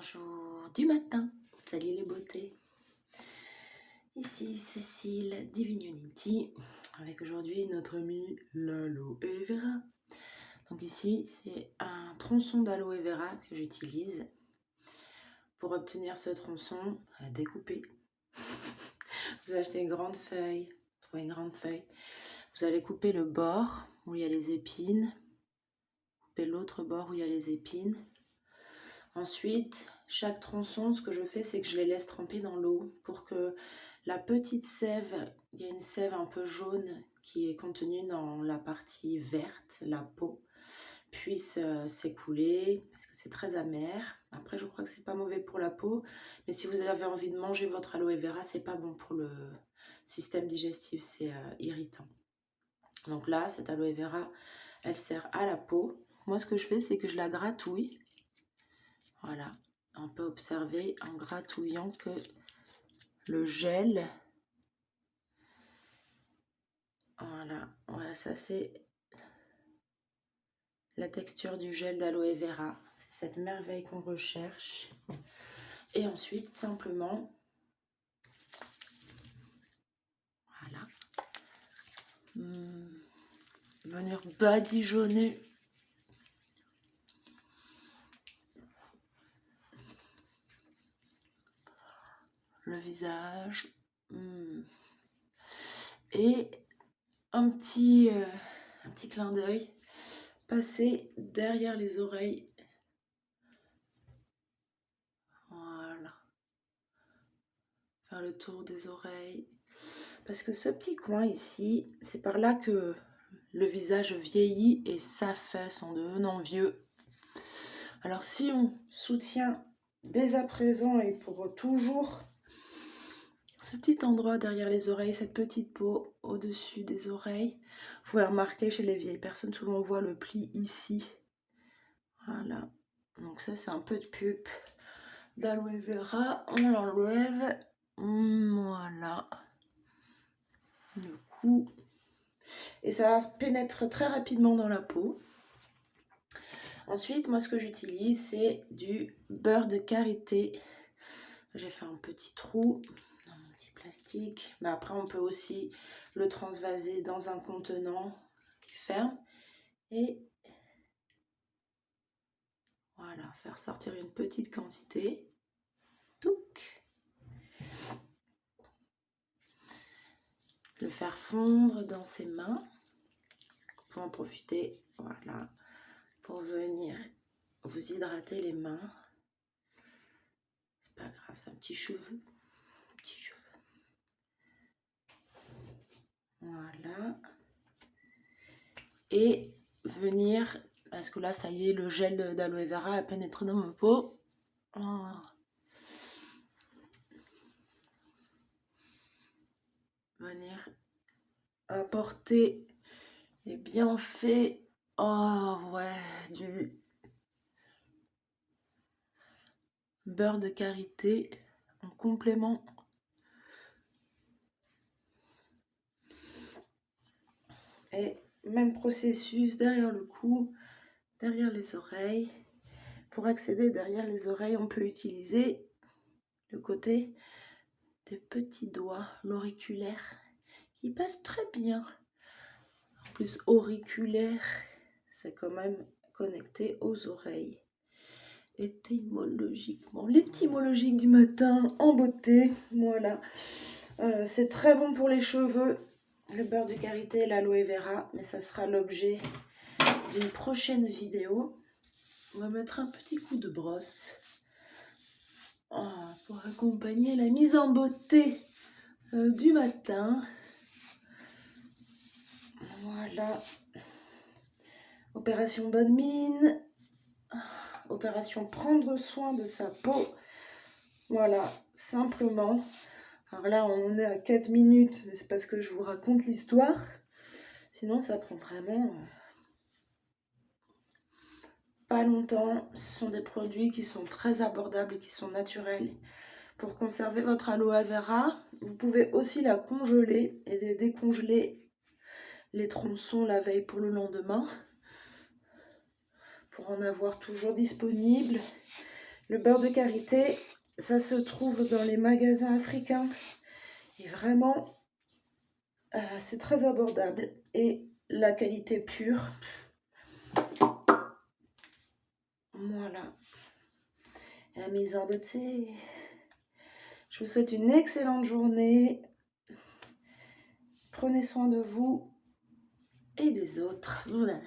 Bonjour du matin, salut les beautés. Ici Cécile Divine Unity avec aujourd'hui notre amie l'aloe vera. Donc ici c'est un tronçon d'aloe vera que j'utilise pour obtenir ce tronçon découpé. Vous achetez une grande feuille, trouvez une grande feuille. Vous allez couper le bord où il y a les épines, couper l'autre bord où il y a les épines. Ensuite, chaque tronçon, ce que je fais, c'est que je les laisse tremper dans l'eau pour que la petite sève, il y a une sève un peu jaune qui est contenue dans la partie verte, la peau, puisse s'écouler parce que c'est très amer. Après, je crois que c'est pas mauvais pour la peau, mais si vous avez envie de manger votre aloe vera, c'est pas bon pour le système digestif, c'est irritant. Donc là, cette aloe vera, elle sert à la peau. Moi, ce que je fais, c'est que je la gratouille. Voilà, on peut observer en gratouillant que le gel, voilà, ça c'est la texture du gel d'aloe vera. C'est cette merveille qu'on recherche. Et ensuite, simplement, voilà, venir badigeonner le visage et un petit clin d'œil, passer derrière les oreilles. Voilà, faire le tour des oreilles, parce que ce petit coin ici, c'est par là que le visage vieillit et s'affaisse en devenant vieux. Alors si on soutient dès à présent et pour toujours ce petit endroit derrière les oreilles, cette petite peau au-dessus des oreilles, vous pouvez remarquer chez les vieilles personnes, souvent on voit le pli ici. Voilà, donc ça c'est un peu de pulpe d'aloe vera, on l'enlève, voilà, le coup, et ça pénètre très rapidement dans la peau. Ensuite, moi ce que j'utilise, c'est du beurre de karité. J'ai fait un petit trou dans mon petit plastique, mais après on peut aussi le transvaser dans un contenant qui ferme et voilà, faire sortir une petite quantité. Touc. Le faire fondre dans ses mains. Vous pouvez en profiter, voilà, pour venir vous hydrater les mains. C'est pas grave, un petit cheveu. Voilà. Et venir, parce que là, ça y est, le gel d'aloe vera a pénétré dans ma peau. Oh. Venir apporter les bienfaits. Oh ouais, du beurre de karité en complément. Et même processus derrière le cou, derrière les oreilles. Pour accéder derrière les oreilles, on peut utiliser le côté des petits doigts, l'auriculaire, qui passe très bien. En plus, auriculaire, c'est quand même connecté aux oreilles. Étymologiquement, l'étymologique du matin en beauté, voilà. C'est très bon pour les cheveux, le beurre de karité et l'aloe vera, mais ça sera l'objet d'une prochaine vidéo. On va mettre un petit coup de brosse pour accompagner la mise en beauté du matin. Voilà. Opération bonne mine. Opération prendre soin de sa peau. Voilà, simplement. Alors là, on en est à 4 minutes, mais c'est parce que je vous raconte l'histoire. Sinon, ça prend vraiment pas longtemps. Ce sont des produits qui sont très abordables et qui sont naturels. Pour conserver votre aloe vera, vous pouvez aussi la congeler et décongeler les tronçons la veille pour le lendemain. Pour en avoir toujours disponible. Le beurre de karité, ça se trouve dans les magasins africains. Et vraiment, c'est très abordable. Et la qualité pure. Voilà. La mise en beauté. Je vous souhaite une excellente journée. Prenez soin de vous et des autres. Voilà.